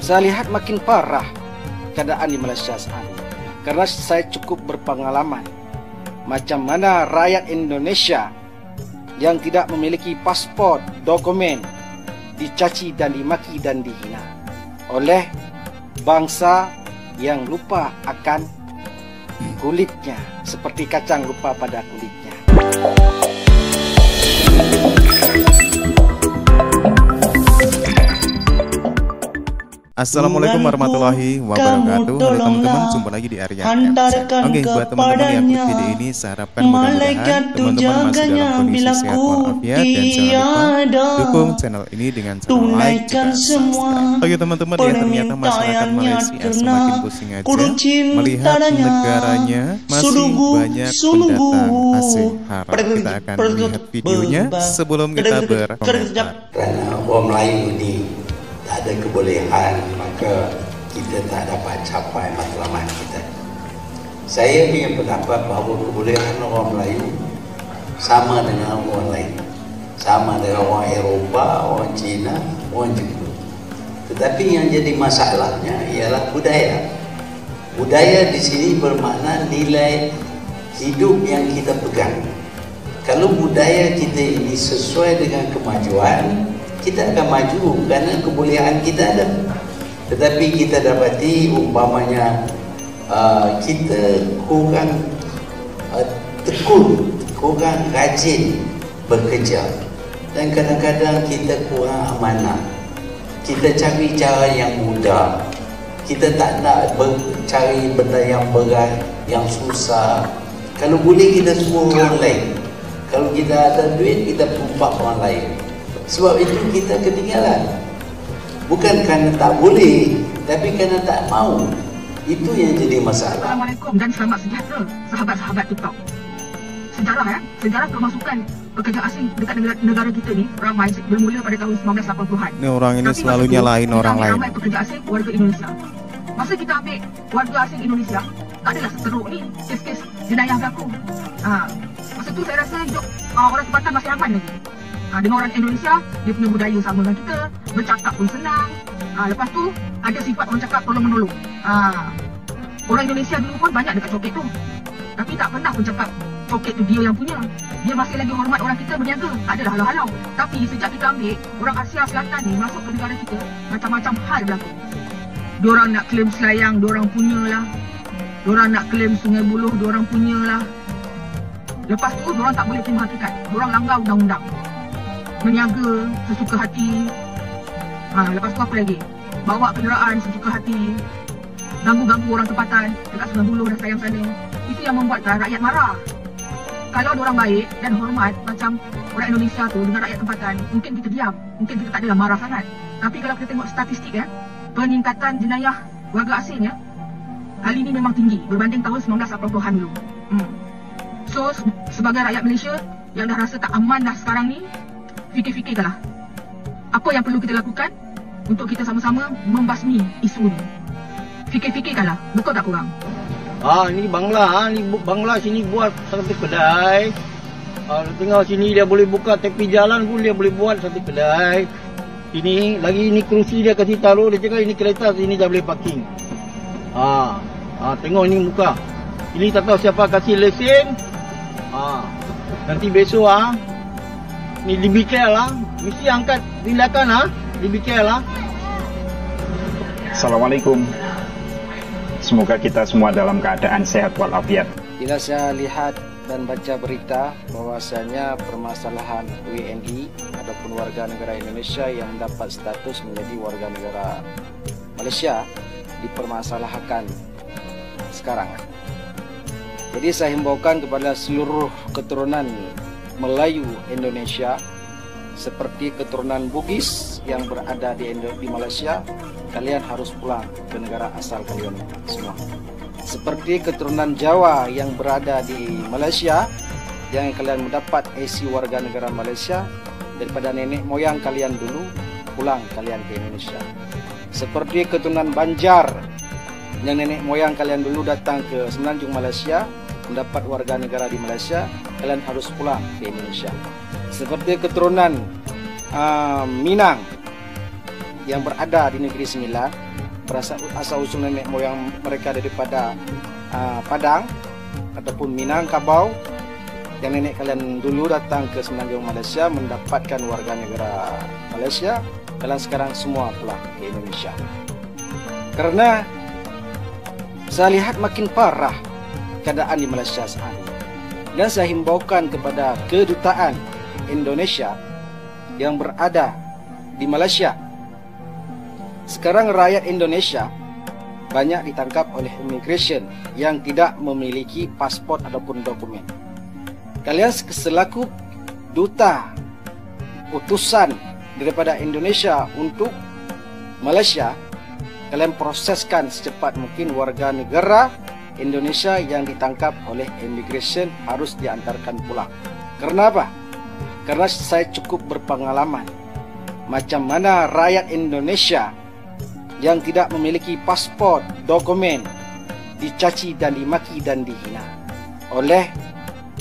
Saya lihat makin parah keadaan di Malaysia saat ini, karena saya cukup berpengalaman macam mana rakyat Indonesia yang tidak memiliki pasport, dokumen, dicaci dan dimaki dan dihina oleh bangsa yang lupa akan kulitnya, seperti kacang lupa pada kulitnya. Assalamualaikum warahmatullahi wabarakatuh. Halo teman-teman, jumpa lagi di Arya FM. Oke, buat teman-teman yang klik video ini, saya harapkan mudah-mudahan teman-teman masih dalam kondisi sehat walafiat, dan jangan lupa dukung channel ini dengan cara like dan subscribe. Oke teman-teman, ya ternyata masyarakat Malaysia semakin pusing aja melihat negaranya masih banyak pendatang asing haram. Kita akan melihat videonya sebelum kita berkomentar. Karena orang Melayu ini tak ada kebolehan, maka kita tak dapat capai matlamat kita. Saya punya pendapat bahawa kebolehan orang Melayu sama dengan orang lain, sama dengan orang Eropah, orang Cina, orang Jepun. Tetapi yang jadi masalahnya ialah budaya. Budaya di sini bermakna nilai hidup yang kita pegang. Kalau budaya kita ini sesuai dengan kemajuan, kita akan maju kerana kebolehan kita ada. Tetapi kita dapati umpamanya kita kurang tekun, kurang rajin bekerja, dan kadang-kadang kita kurang amanah. Kita cari cara yang mudah, kita tak nak cari benda yang berat, yang susah. Kalau boleh kita suruh orang lain, kalau kita ada duit kita tumpak orang lain. Sebab itu kita ketinggalan. Bukan kerana tak boleh, tapi kerana tak mau. Itu yang jadi masalah. Assalamualaikum dan selamat sejahtera sahabat-sahabat TikTok. Sejarah kemasukan pekerja asing dekat negara kita ni ramai bermula pada tahun 1980-an. Ini orang ini selalu nyalahin orang lain. Ramai pekerja asing warga Indonesia. Masa kita ambil warga asing Indonesia, tak adalah seteruk ni kes-kes jenayah berlaku. Masa tu saya rasa hidup orang tempatan masih aman lagi. Dengan orang Indonesia, dia punya budaya sama dengan kita, bercakap pun senang. Lepas tu ada sifat orang cakap tolong menolong. Orang Indonesia dulu pun banyak dekat coket tu, tapi tak pernah pun cakap coket tu dia yang punya. Dia masih lagi hormat orang kita berniaga. Adalah halau-halau. Tapi sejak kita ambil orang Asia Selatan ni masuk ke negara kita, macam-macam hal berlaku. Diorang nak claim Selayang, diorang punya lah. Diorang nak claim Sungai Buloh, diorang punya lah. Lepas tu diorang tak boleh terima hakikat. Diorang langgar undang-undang, meniaga sesuka hati. Lepas tu apa lagi? Bawa kenderaan sesuka hati, ganggu-ganggu orang tempatan dekat Sungai Buloh dan Sayang sana. Itu yang membuatkan rakyat marah. Kalau diorang baik dan hormat macam orang Indonesia tu dengan rakyat tempatan, mungkin kita diam, mungkin kita tak adalah marah sangat. Tapi kalau kita tengok statistik peningkatan jenayah warga asing kali ni memang tinggi berbanding tahun 1980-an dulu. So sebagai rakyat Malaysia yang dah rasa tak aman dah sekarang ni, fikir-fikirkanlah apa yang perlu kita lakukan untuk kita sama-sama membasmi isu ni. Fikir-fikirkanlah, betul tak korang? Ni Bangla, ni Bangla sini buat satu kedai. Tengah sini dia boleh buka tepi jalan pun dia boleh buat satu kedai. Ini lagi ini kerusi dia kasih taruh, dia cakap ini kereta sini dah boleh parking. Tengok ini muka. Ini tak tahu siapa kasih lesen. Nanti besok ni dibikir lah, mesti angkat tindakan dibikir lah. Assalamualaikum. Semoga kita semua dalam keadaan sehat walafiat. Bila saya lihat dan baca berita bahwasanya permasalahan WNI ataupun warga negara Indonesia yang mendapat status menjadi warga negara Malaysia dipermasalahkan sekarang. Jadi saya himbaukan kepada seluruh keturunan Melayu Indonesia, seperti keturunan Bugis yang berada di Malaysia, kalian harus pulang ke negara asal kalian semua. Seperti keturunan Jawa yang berada di Malaysia, yang kalian mendapat IC warga negara Malaysia daripada nenek moyang kalian dulu, pulang kalian ke Indonesia. Seperti keturunan Banjar yang nenek moyang kalian dulu datang ke Semenanjung Malaysia, mendapat warga negara di Malaysia, kalian harus pulang ke Indonesia. Seperti keturunan Minang yang berada di Negeri Sembilan, asal usul nenek moyang mereka daripada Padang ataupun Minangkabau, yang nenek kalian dulu datang ke Semenanjung Malaysia mendapatkan warga negara Malaysia, kalian sekarang semua pulang ke Indonesia. Karena saya lihat makin parah keadaan di Malaysia saat ini, dan saya himbaukan kepada kedutaan Indonesia yang berada di Malaysia. Sekarang rakyat Indonesia banyak ditangkap oleh immigration yang tidak memiliki paspor ataupun dokumen. Kalian selaku duta utusan daripada Indonesia untuk Malaysia, kalian proseskan secepat mungkin warga negara Indonesia yang ditangkap oleh immigration harus diantarkan pulang. Karena apa? Karena saya cukup berpengalaman macam mana rakyat Indonesia yang tidak memiliki paspor, dokumen dicaci dan dimaki dan dihina oleh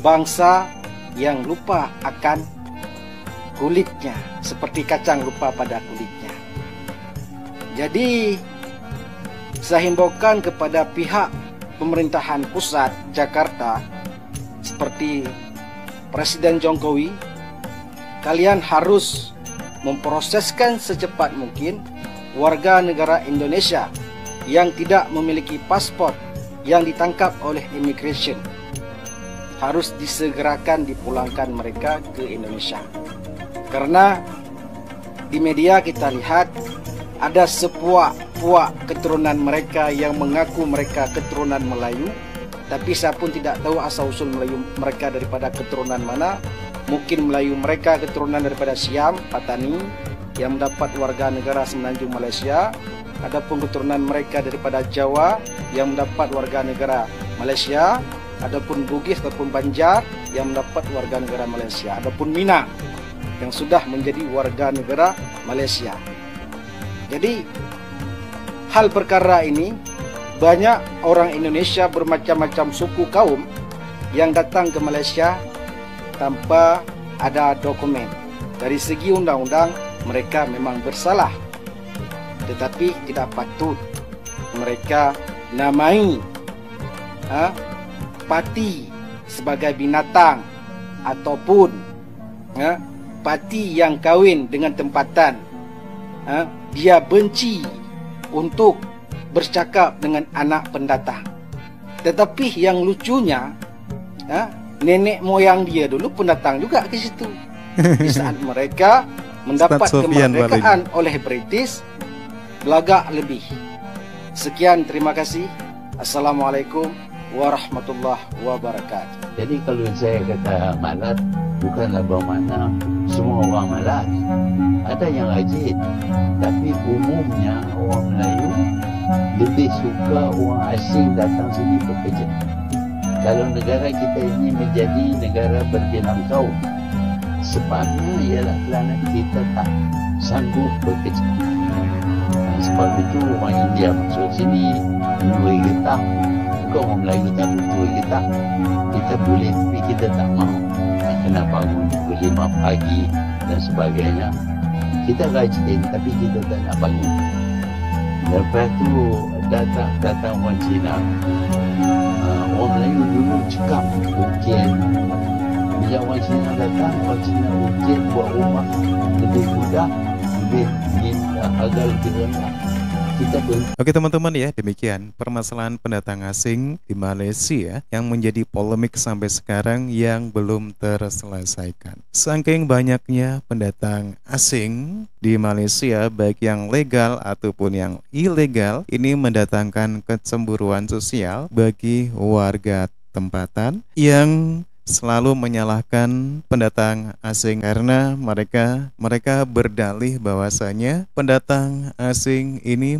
bangsa yang lupa akan kulitnya, seperti kacang lupa pada kulitnya. Jadi saya himbaukan kepada pihak pemerintahan pusat Jakarta seperti Presiden Jokowi, kalian harus memproseskan secepat mungkin warga negara Indonesia yang tidak memiliki paspor yang ditangkap oleh immigration. Harus disegerakan dipulangkan mereka ke Indonesia. Karena di media kita lihat ada sepuak-puak keturunan mereka yang mengaku mereka keturunan Melayu, tapi saya pun tidak tahu asal usul Melayu mereka daripada keturunan mana. Mungkin Melayu mereka keturunan daripada Siam, Patani yang mendapat warga negara Semenanjung Malaysia. Adapun keturunan mereka daripada Jawa yang mendapat warga negara Malaysia. Adapun Bugis ataupun Banjar yang mendapat warga negara Malaysia. Adapun Minang yang sudah menjadi warga negara Malaysia. Jadi hal perkara ini banyak orang Indonesia bermacam-macam suku kaum yang datang ke Malaysia tanpa ada dokumen. Dari segi undang-undang mereka memang bersalah, tetapi tidak patut mereka namai parti sebagai binatang ataupun parti yang kahwin dengan tempatan. Dia benci untuk bercakap dengan anak pendatang. Tetapi yang lucunya, nenek moyang dia dulu pendatang juga ke situ. Di saat mereka mendapat kemerdekaan oleh British, belagak lebih. Sekian, terima kasih. Assalamualaikum warahmatullahi wabarakatuh. Jadi kalau saya kata malas, bukanlah bermakna semua orang malas. Ada yang rajin, tapi umumnya orang Melayu lebih suka orang asing datang sini bekerja. Kalau negara kita ini menjadi negara berjenang-kaum, sebabnya ialah kerana kita tak sanggup bekerja. Sebab itu orang India masuk sini menuai getah. Bukan orang Melayu tak menuai getah. Kita boleh tapi kita tak mahu. Kena bangun pukul 5 pagi dan sebagainya. Kita rajin tapi kita tak nak bangun. Lepas tu datang orang Cina. Orang Melayu dulu cakap mungkin bila orang Cina datang, orang Cina mungkin buat rumah lebih mudah, lebih harga lebih rendah. Oke teman-teman ya, demikian permasalahan pendatang asing di Malaysia yang menjadi polemik sampai sekarang yang belum terselesaikan. Saking banyaknya pendatang asing di Malaysia, baik yang legal ataupun yang ilegal, ini mendatangkan kecemburuan sosial bagi warga tempatan yang selalu menyalahkan pendatang asing karena mereka berdalih bahwasanya pendatang asing ini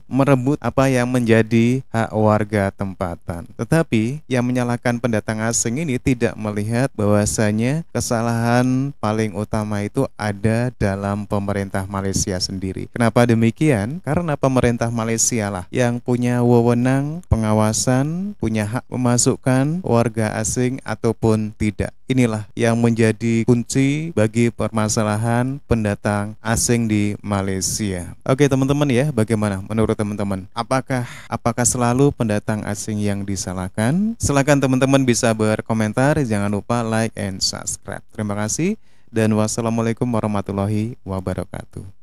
merebut apa yang menjadi hak warga tempatan. Tetapi yang menyalahkan pendatang asing ini tidak melihat bahwasanya kesalahan paling utama itu ada dalam pemerintah Malaysia sendiri. Kenapa demikian? Karena pemerintah Malaysia lah yang punya wewenang pengawasan, punya hak memasukkan warga asing atau ataupun tidak. Inilah yang menjadi kunci bagi permasalahan pendatang asing di Malaysia. Oke teman-teman ya, bagaimana menurut teman-teman? Apakah selalu pendatang asing yang disalahkan? Silakan teman-teman bisa berkomentar, jangan lupa like and subscribe. Terima kasih dan wassalamualaikum warahmatullahi wabarakatuh.